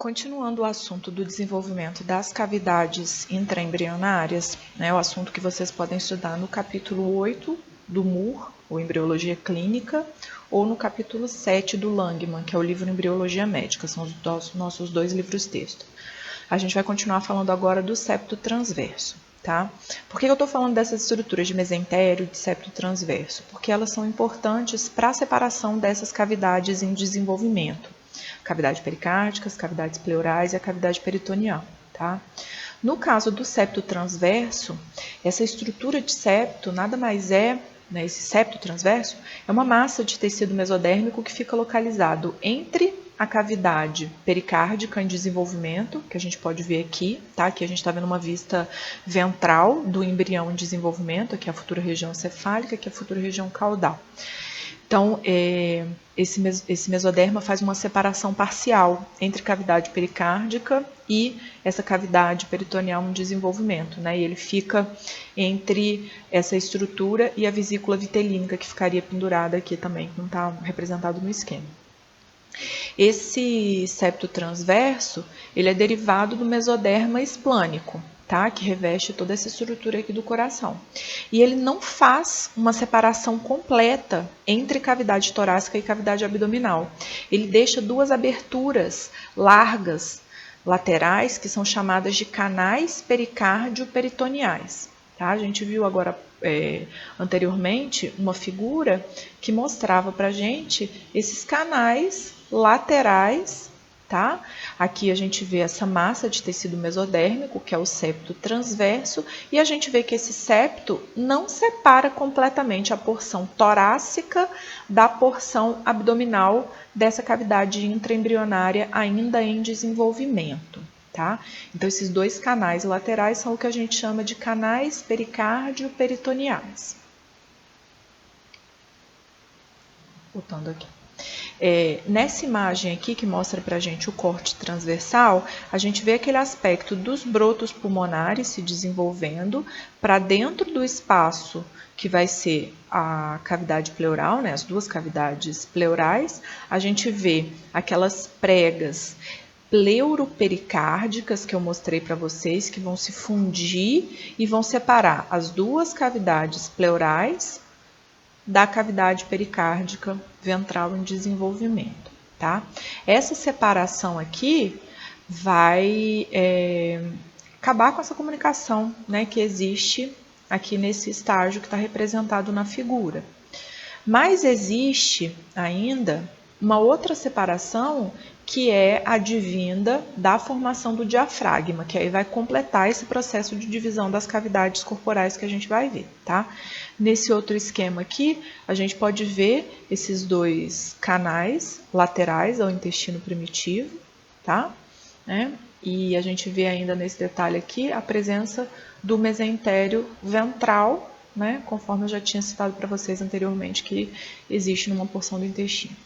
Continuando o assunto do desenvolvimento das cavidades intraembrionárias, o assunto que vocês podem estudar no capítulo 8 do Moore, ou Embriologia Clínica, ou no capítulo 7 do Langman, que é o livro Embriologia Médica, são os nossos dois livros-texto. A gente vai continuar falando agora do septo transverso, tá? Por que eu estou falando dessas estruturas de mesentério e de septo transverso? Porque elas são importantes para a separação dessas cavidades em desenvolvimento. Cavidade pericárdica, as cavidades pleurais e a cavidade peritoneal, tá? No caso do septo transverso, essa estrutura de septo nada mais é, esse septo transverso, é uma massa de tecido mesodérmico que fica localizado entre a cavidade pericárdica em desenvolvimento, que a gente pode ver aqui, tá? Aqui a gente está vendo uma vista ventral do embrião em desenvolvimento, aqui é a futura região cefálica, aqui é a futura região caudal. Então, esse mesoderma faz uma separação parcial entre cavidade pericárdica e essa cavidade peritoneal em desenvolvimento, né? E ele fica entre essa estrutura e a vesícula vitelínica, que ficaria pendurada aqui também, que não está representado no esquema. Esse septo transverso, ele é derivado do mesoderma esplânico, tá? Que reveste toda essa estrutura aqui do coração. E ele não faz uma separação completa entre cavidade torácica e cavidade abdominal. Ele deixa duas aberturas largas laterais, que são chamadas de canais pericárdio-peritoneais. Tá? A gente viu agora anteriormente uma figura que mostrava para a gente esses canais laterais, tá? Aqui a gente vê essa massa de tecido mesodérmico, que é o septo transverso, e a gente vê que esse septo não separa completamente a porção torácica da porção abdominal dessa cavidade intraembrionária ainda em desenvolvimento, tá? Então, esses dois canais laterais são o que a gente chama de canais pericárdio-peritoneais. Voltando aqui. Nessa imagem aqui que mostra para a gente o corte transversal, a gente vê aquele aspecto dos brotos pulmonares se desenvolvendo para dentro do espaço que vai ser a cavidade pleural, né, as duas cavidades pleurais. A gente vê aquelas pregas pleuropericárdicas que eu mostrei para vocês, que vão se fundir e vão separar as duas cavidades pleurais da cavidade pericárdica ventral em desenvolvimento, tá? Essa separação aqui vai acabar com essa comunicação, né, que existe aqui nesse estágio que está representado na figura. Mas existe ainda uma outra separação que é advinda da formação do diafragma, que aí vai completar esse processo de divisão das cavidades corporais que a gente vai ver, tá? Nesse outro esquema aqui, a gente pode ver esses dois canais laterais ao intestino primitivo, tá? E a gente vê ainda nesse detalhe aqui a presença do mesentério ventral, né? Conforme eu já tinha citado para vocês anteriormente, que existe numa porção do intestino.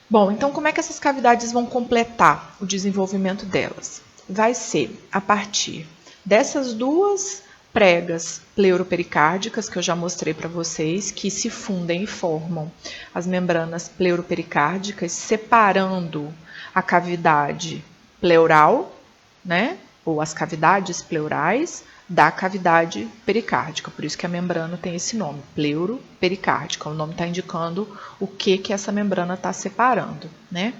Bom, então como é que essas cavidades vão completar o desenvolvimento delas? Vai ser a partir dessas duas pregas pleuropericárdicas que eu já mostrei para vocês, que se fundem e formam as membranas pleuropericárdicas, separando a cavidade pleural, né, ou as cavidades pleurais, da cavidade pericárdica, por isso que a membrana tem esse nome, pleuropericárdica. O nome está indicando o que essa membrana está separando, né?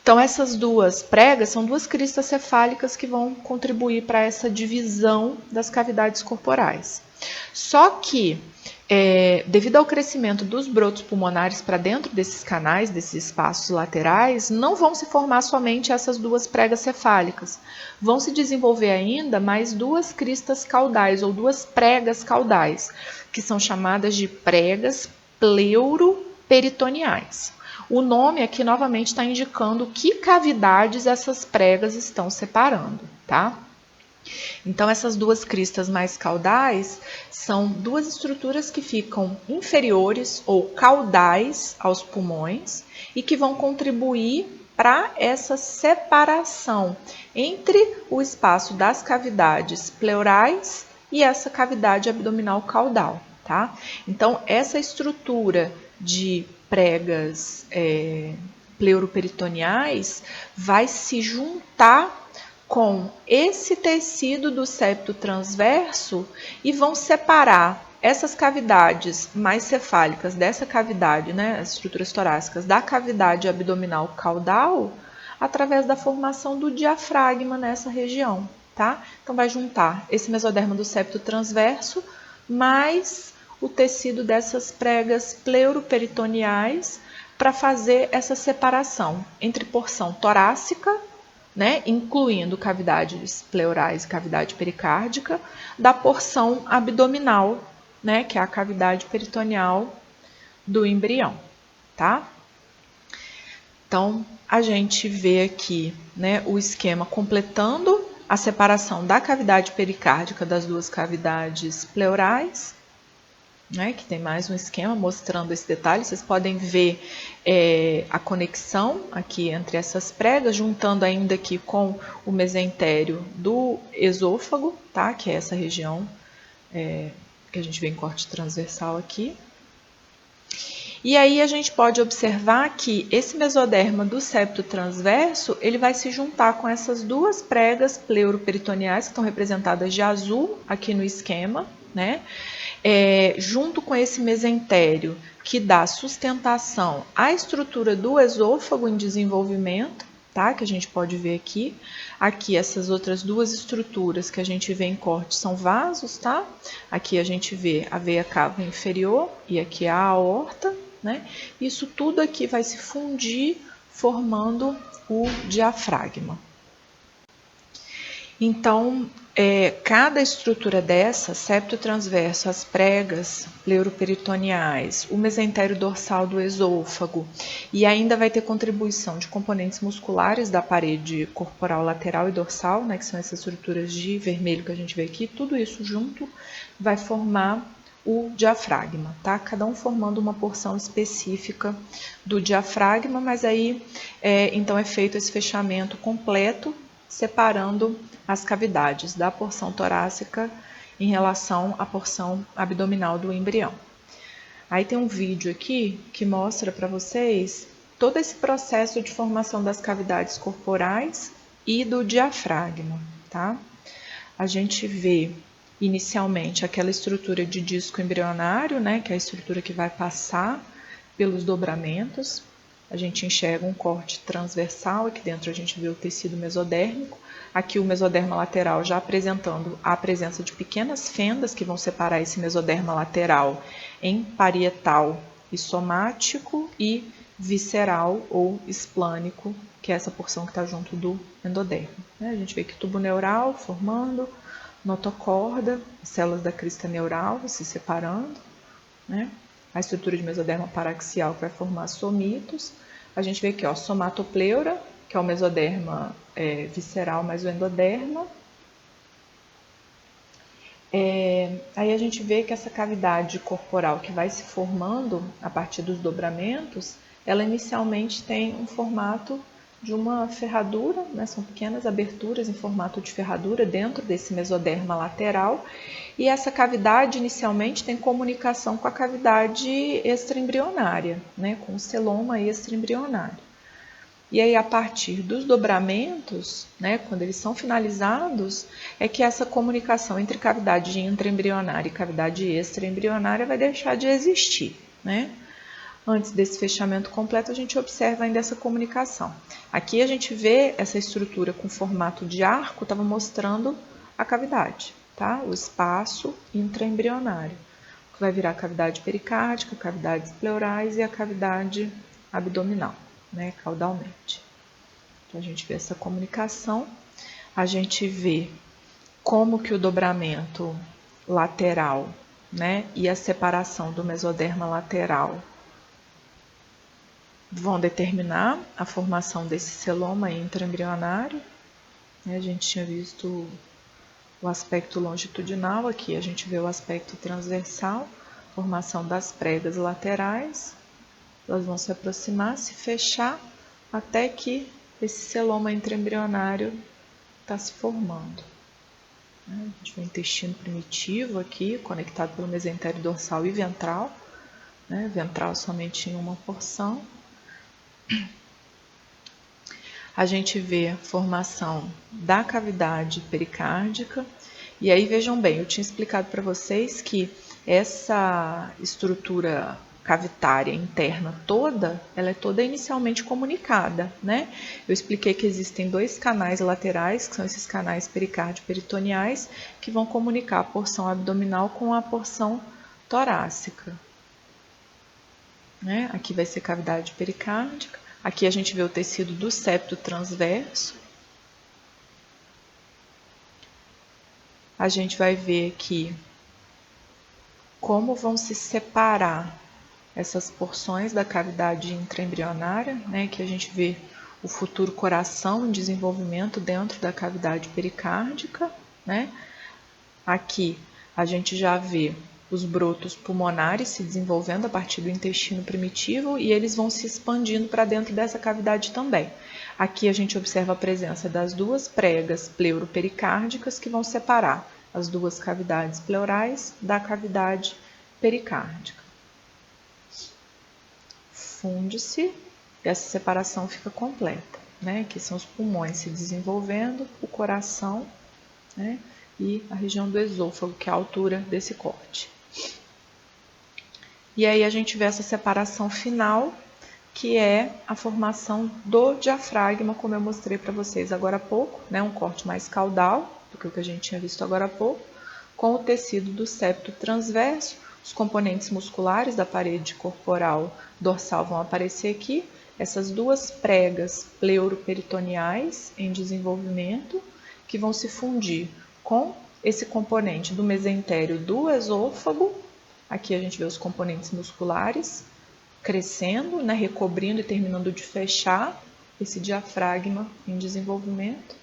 Então, essas duas pregas são duas cristas cefálicas que vão contribuir para essa divisão das cavidades corporais. Só que, devido ao crescimento dos brotos pulmonares para dentro desses canais, desses espaços laterais, não vão se formar somente essas duas pregas cefálicas. Vão se desenvolver ainda mais duas cristas caudais, ou duas pregas caudais, que são chamadas de pregas pleuroperitoneais. O nome aqui novamente está indicando que cavidades essas pregas estão separando, tá? Então, essas duas cristas mais caudais são duas estruturas que ficam inferiores ou caudais aos pulmões e que vão contribuir para essa separação entre o espaço das cavidades pleurais e essa cavidade abdominal caudal, tá? Então, essa estrutura de pregas pleuroperitoneais vai se juntar com esse tecido do septo transverso e vão separar essas cavidades mais cefálicas dessa cavidade, né, as estruturas torácicas, da cavidade abdominal caudal, através da formação do diafragma nessa região, tá? Então vai juntar esse mesoderma do septo transverso mais o tecido dessas pregas pleuroperitoneais para fazer essa separação entre porção torácica, né, incluindo cavidades pleurais e cavidade pericárdica, da porção abdominal, né, que é a cavidade peritoneal do embrião, tá? Então, a gente vê aqui, né, o esquema completando a separação da cavidade pericárdica das duas cavidades pleurais, né, que tem mais um esquema mostrando esse detalhe. Vocês podem ver a conexão aqui entre essas pregas, juntando ainda aqui com o mesentério do esôfago, tá, que é essa região que a gente vê em corte transversal aqui. E aí a gente pode observar que esse mesoderma do septo transverso, ele vai se juntar com essas duas pregas pleuroperitoneais, que estão representadas de azul aqui no esquema, né? Junto com esse mesentério que dá sustentação à estrutura do esôfago em desenvolvimento, tá? Que a gente pode ver aqui. Aqui essas outras duas estruturas que a gente vê em corte são vasos, tá? Aqui a gente vê a veia cava inferior e aqui a aorta, né? Isso tudo aqui vai se fundir formando o diafragma. Então, cada estrutura dessa, septo transverso, as pregas pleuroperitoneais, o mesentério dorsal do esôfago, e ainda vai ter contribuição de componentes musculares da parede corporal lateral e dorsal, né, que são essas estruturas de vermelho que a gente vê aqui, tudo isso junto vai formar o diafragma, tá? Cada um formando uma porção específica do diafragma, mas aí então é feito esse fechamento completo, separando as cavidades da porção torácica em relação à porção abdominal do embrião. Aí tem um vídeo aqui que mostra para vocês todo esse processo de formação das cavidades corporais e do diafragma, tá? A gente vê inicialmente aquela estrutura de disco embrionário, né, que é a estrutura que vai passar pelos dobramentos. A gente enxerga um corte transversal, aqui dentro a gente vê o tecido mesodérmico, aqui o mesoderma lateral já apresentando a presença de pequenas fendas que vão separar esse mesoderma lateral em parietal e somático e visceral ou esplânico, que é essa porção que está junto do endodermo. A gente vê que tubo neural formando, notocorda, células da crista neural se separando, né? A estrutura de mesoderma paraxial que vai formar somitos. A gente vê aqui, ó, somatopleura, que é o mesoderma visceral mais o endoderma. Aí a gente vê que essa cavidade corporal que vai se formando a partir dos dobramentos, ela inicialmente tem um formato de uma ferradura, né? São pequenas aberturas em formato de ferradura dentro desse mesoderma lateral, e essa cavidade inicialmente tem comunicação com a cavidade extraembrionária, né? Com o celoma extraembrionário. E aí, a partir dos dobramentos, né, quando eles são finalizados, é que essa comunicação entre cavidade intraembrionária e cavidade extraembrionária vai deixar de existir, né? Antes desse fechamento completo, a gente observa ainda essa comunicação. Aqui a gente vê essa estrutura com formato de arco, estava mostrando a cavidade, tá? O espaço intraembrionário, que vai virar a cavidade pericárdica, cavidades pleurais e a cavidade abdominal, né, caudalmente. Então, a gente vê essa comunicação, a gente vê como que o dobramento lateral, né, e a separação do mesoderma lateral vão determinar a formação desse celoma intraembrionário. A gente tinha visto o aspecto longitudinal, aqui a gente vê o aspecto transversal, formação das pregas laterais, elas vão se aproximar, se fechar, até que esse celoma intraembrionário está se formando. A gente vê o intestino primitivo aqui, conectado pelo mesentério dorsal e ventral, né? Ventral somente em uma porção. a gente vê a formação da cavidade pericárdica. E aí vejam bem, eu tinha explicado para vocês que essa estrutura cavitária interna toda, ela é toda inicialmente comunicada, né? Eu expliquei que existem dois canais laterais, que são esses canais pericárdio-peritoneais, que vão comunicar a porção abdominal com a porção torácica. Né? Aqui vai ser cavidade pericárdica. Aqui a gente vê o tecido do septo transverso. A gente vai ver aqui como vão se separar essas porções da cavidade intraembrionária, né, que a gente vê o futuro coração em desenvolvimento dentro da cavidade pericárdica, né? Aqui a gente já vê os brotos pulmonares se desenvolvendo a partir do intestino primitivo e eles vão se expandindo para dentro dessa cavidade também. Aqui a gente observa a presença das duas pregas pleuropericárdicas que vão separar as duas cavidades pleurais da cavidade pericárdica. Funde-se e essa separação fica completa, né? Aqui são os pulmões se desenvolvendo, o coração, né? E a região do esôfago, que é a altura desse corte. E aí a gente vê essa separação final, que é a formação do diafragma, como eu mostrei para vocês agora há pouco, né? Um corte mais caudal do que o que a gente tinha visto agora há pouco, com o tecido do septo transverso. Os componentes musculares da parede corporal dorsal vão aparecer aqui. Essas duas pregas pleuroperitoneais em desenvolvimento, que vão se fundir com esse componente do mesentério do esôfago. Aqui a gente vê os componentes musculares crescendo, né, recobrindo e terminando de fechar esse diafragma em desenvolvimento.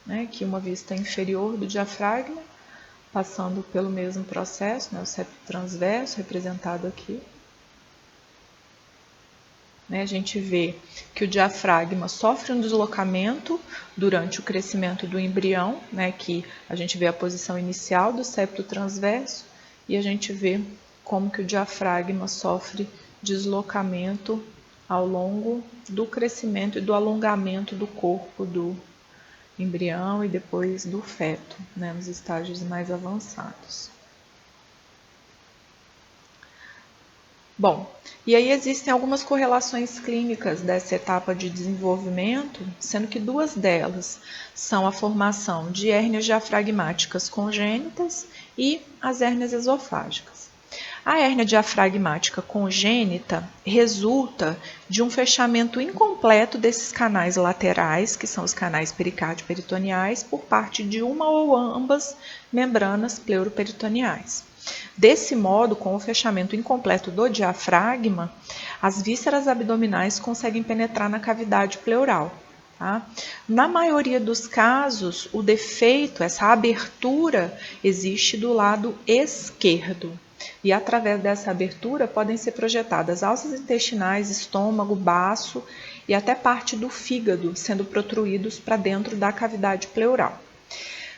Né, aqui uma vista inferior do diafragma, passando pelo mesmo processo, né, o septo transverso representado aqui. Né, a gente vê que o diafragma sofre um deslocamento durante o crescimento do embrião, né, que a gente vê a posição inicial do septo transverso e a gente vê como que o diafragma sofre deslocamento ao longo do crescimento e do alongamento do corpo do embrião e depois do feto, né, nos estágios mais avançados. Bom, e aí existem algumas correlações clínicas dessa etapa de desenvolvimento, sendo que duas delas são a formação de hérnias diafragmáticas congênitas e as hérnias esofágicas. A hérnia diafragmática congênita resulta de um fechamento incompleto desses canais laterais, que são os canais pericárdio-peritoneais, por parte de uma ou ambas membranas pleuroperitoneais. Desse modo, com o fechamento incompleto do diafragma, as vísceras abdominais conseguem penetrar na cavidade pleural. Tá? Na maioria dos casos, o defeito, essa abertura, existe do lado esquerdo. E através dessa abertura podem ser projetadas alças intestinais, estômago, baço e até parte do fígado, sendo protruídos para dentro da cavidade pleural.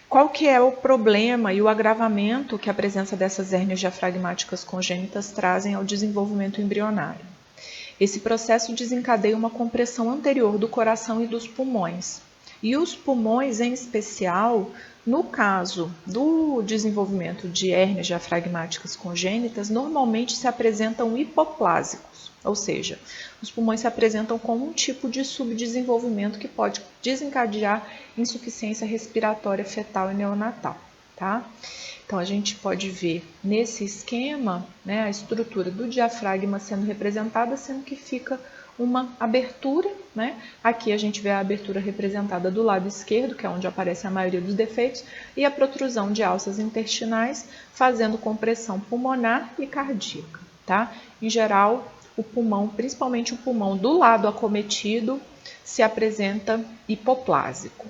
Qual que é o problema e o agravamento que a presença dessas hérnias diafragmáticas congênitas trazem ao desenvolvimento embrionário? Esse processo desencadeia uma compressão anterior do coração e dos pulmões. E os pulmões, em especial, no caso do desenvolvimento de hérnias diafragmáticas congênitas, normalmente se apresentam hipoplásicos, ou seja, os pulmões se apresentam como um tipo de subdesenvolvimento que pode desencadear insuficiência respiratória fetal e neonatal. Tá? Então, a gente pode ver nesse esquema, né, a estrutura do diafragma sendo representada, sendo que fica uma abertura, né? Aqui a gente vê a abertura representada do lado esquerdo, que é onde aparece a maioria dos defeitos, e a protrusão de alças intestinais, fazendo compressão pulmonar e cardíaca. Tá? Em geral, o pulmão, principalmente o pulmão do lado acometido, se apresenta hipoplásico.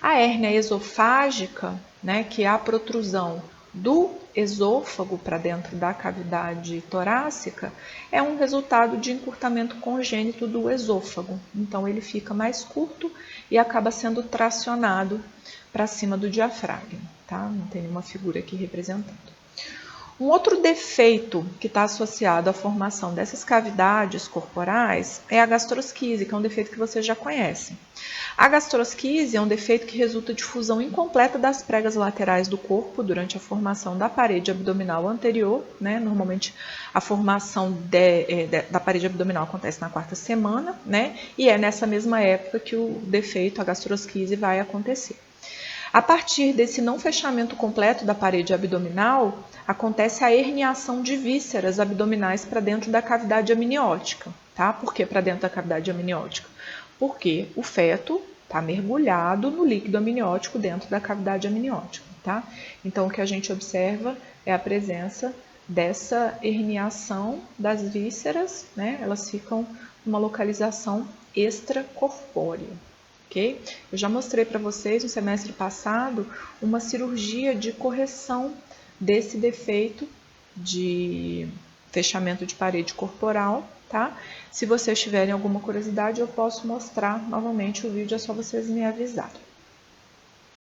A hérnia esofágica, né, que é a protrusão do esôfago para dentro da cavidade torácica, é um resultado de encurtamento congênito do esôfago. Então, ele fica mais curto e acaba sendo tracionado para cima do diafragma. Tá? Não tem nenhuma figura aqui representando. Um outro defeito que está associado à formação dessas cavidades corporais é a gastrosquise, que é um defeito que vocês já conhecem. A gastrosquise é um defeito que resulta de fusão incompleta das pregas laterais do corpo durante a formação da parede abdominal anterior, né? Normalmente a formação da parede abdominal acontece na 4ª semana, né? E é nessa mesma época que o defeito, a gastrosquise, vai acontecer. A partir desse não fechamento completo da parede abdominal, acontece a herniação de vísceras abdominais para dentro da cavidade amniótica. Tá? Por que para dentro da cavidade amniótica? Porque o feto está mergulhado no líquido amniótico dentro da cavidade amniótica. Tá? Então, o que a gente observa é a presença dessa herniação das vísceras, né? Elas ficam numa localização extracorpórea. Okay? Eu já mostrei para vocês no semestre passado uma cirurgia de correção desse defeito de fechamento de parede corporal, tá? Se vocês tiverem alguma curiosidade, eu posso mostrar novamente o vídeo, é só vocês me avisarem.